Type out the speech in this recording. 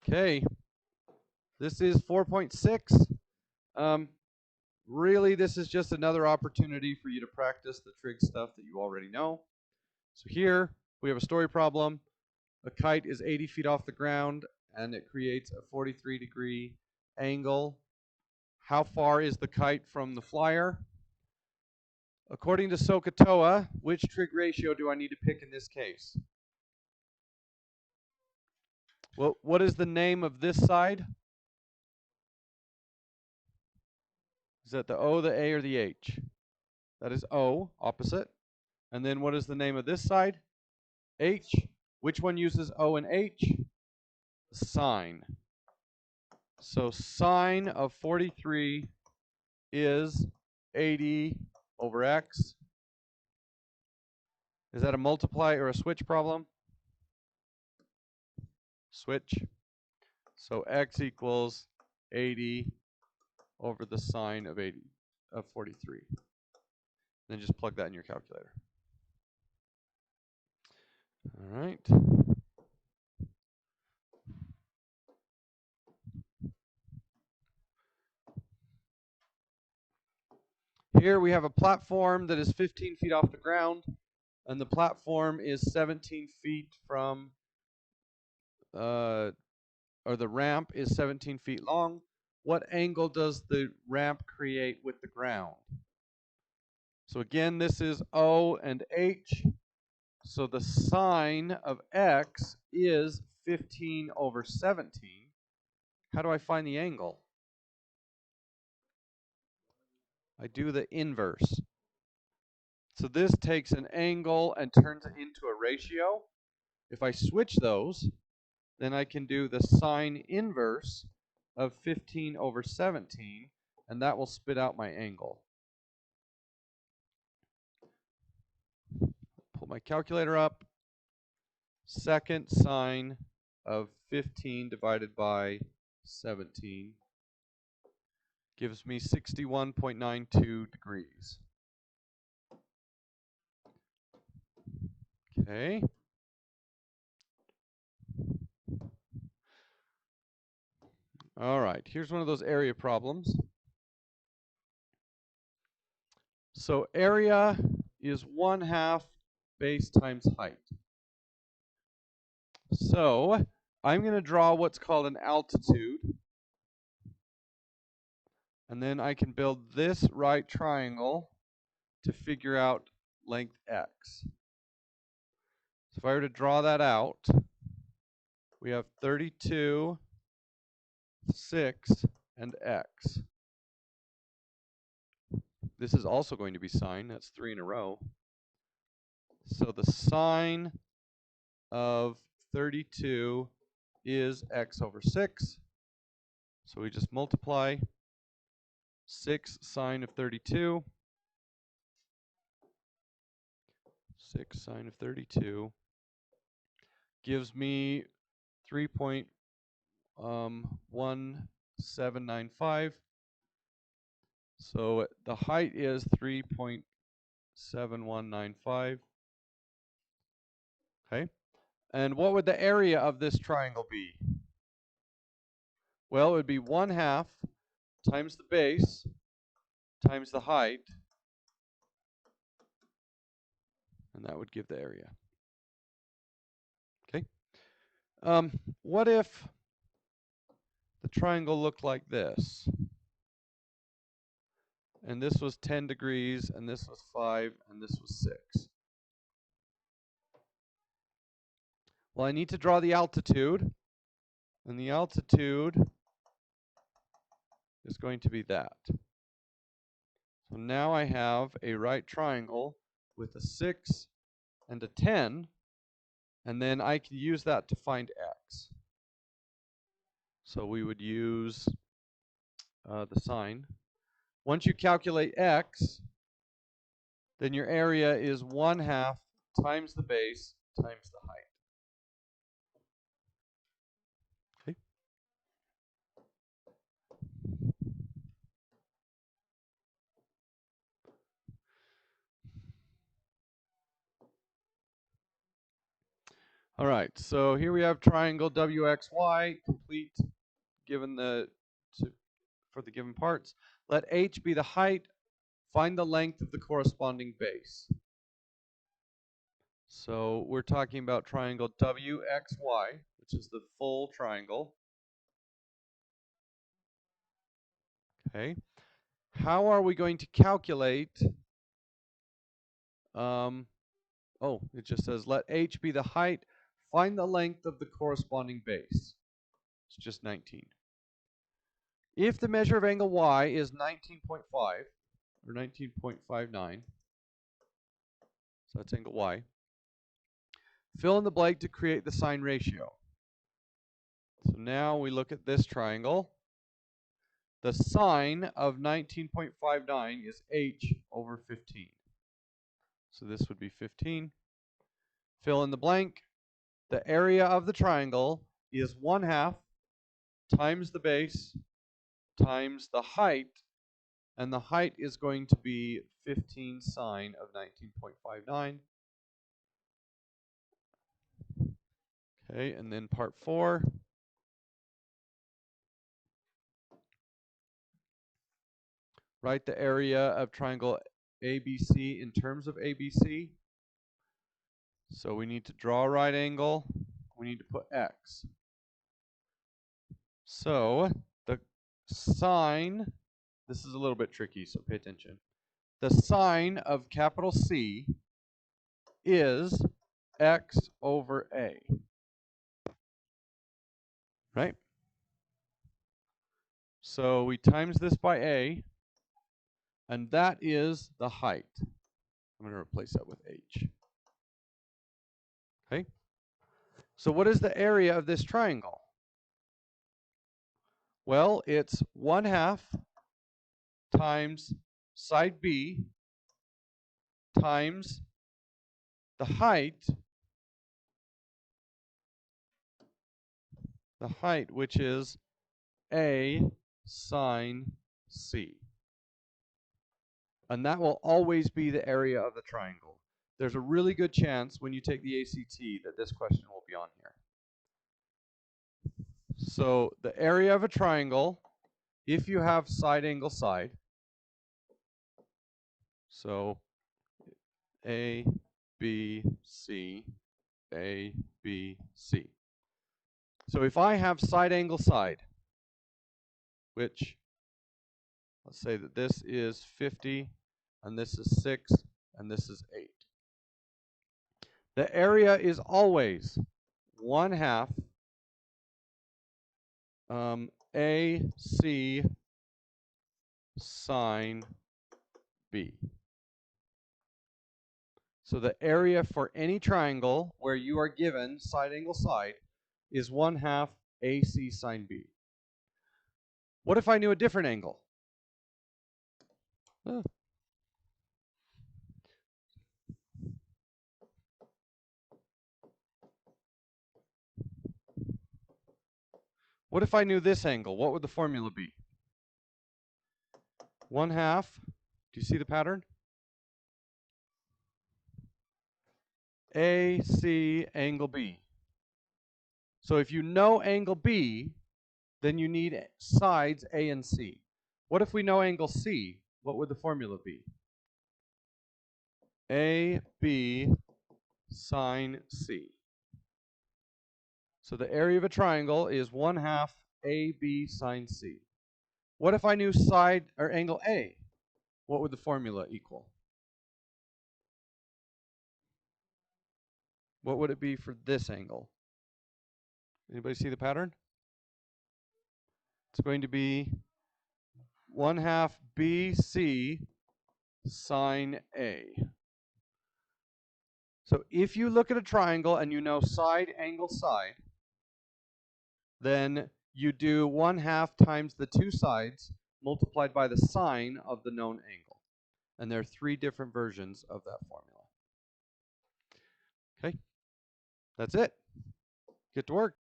Okay, this is 4.6. Really, this is just another opportunity for you to practice the trig stuff that you already know. So here, we have a story problem. A kite is 80 feet off the ground, and it creates a 43-degree angle. How far is the kite from the flyer? According to SOHCAHTOA, which trig ratio do I need to pick in this case? Well, what is the name of this side? Is that the O, the A, or the H? That is O, opposite. And then what is the name of this side? H. Which one uses O and H? Sine. So sine of 43 is 80 over x. Is that a multiply or a switch problem? Switch. So x equals 80 over the sine of 43. Then just plug that in your calculator. All right. Here we have a platform that is 15 feet off the ground, and the platform is 17 feet from, or the ramp is 17 feet long. What angle does the ramp create with the ground? So again, this is O and H. So the sine of x is 15 over 17. How do I find the angle? I do the inverse. So this takes an angle and turns it into a ratio. If I switch those, then I can do the sine inverse of 15 over 17, and that will spit out my angle. Pull my calculator up. Second sine of 15 divided by 17 gives me 61.92 degrees. Okay. All right, here's one of those area problems. So area is 1/2 base times height. So I'm going to draw what's called an altitude. And then I can build this right triangle to figure out length x. So if I were to draw that out, we have 32, 6, and x. This is also going to be sine. That's 3 in a row. So the sine of 32 is x over 6. So we just multiply 6 sine of 32. 6 sine of 32 gives me 3.1795. So the height is 3.7195. Okay. And what would the area of this triangle be? Well, it would be 1/2 times the base times the height, and that would give the area. Okay. What if the triangle looked like this? And this was 10 degrees, and this was 5, and this was 6. Well, I need to draw the altitude, and the altitude is going to be that. So now I have a right triangle with a 6 and a 10, and then I can use that to find x. So we would use the sine. Once you calculate x, then your area is 1/2 times the base times the height. Okay. All right, so here we have triangle WXY complete given for the given parts. Let H be the height. Find the length of the corresponding base. So we're talking about triangle WXY, which is the full triangle. Okay. How are we going to calculate? It just says let H be the height. Find the length of the corresponding base. It's just 19. If the measure of angle Y is 19.5 or 19.59, so that's angle Y, fill in the blank to create the sine ratio. So now we look at this triangle. The sine of 19.59 is H over 15. So this would be 15. Fill in the blank. The area of the triangle is 1/2 times the base times the height, and the height is going to be 15 sine of 19.59. Okay, and then part 4. Write the area of triangle ABC in terms of ABC. So we need to draw a right angle. We need to put X. So the sine, this is a little bit tricky, so pay attention. The sine of capital C is X over A. Right? So we times this by A, and that is the height. I'm going to replace that with H. Okay? So what is the area of this triangle? Well, it's 1/2 times side B times the height, which is A sine C. And that will always be the area of the triangle. There's a really good chance when you take the ACT that this question will be on here. So the area of a triangle, if you have side angle side, so A, B, C, A, B, C. So if I have side angle side, which, let's say that this is 50, and this is 6, and this is 8. The area is always 1/2 AC sine B. So the area for any triangle where you are given side angle side is 1/2 AC sine B. What if I knew a different angle? What if I knew this angle? What would the formula be? 1/2. Do you see the pattern? AC angle B. So if you know angle B, then you need sides A and C. What if we know angle C? What would the formula be? AB sine C. So the area of a triangle is 1/2 AB sine C. What if I knew side or angle A? What would the formula equal? What would it be for this angle? Anybody see the pattern? It's going to be 1/2 BC sine A. So if you look at a triangle and you know side angle side, then you do 1/2 times the two sides multiplied by the sine of the known angle. And there are 3 different versions of that formula. Okay, that's it. Get to work.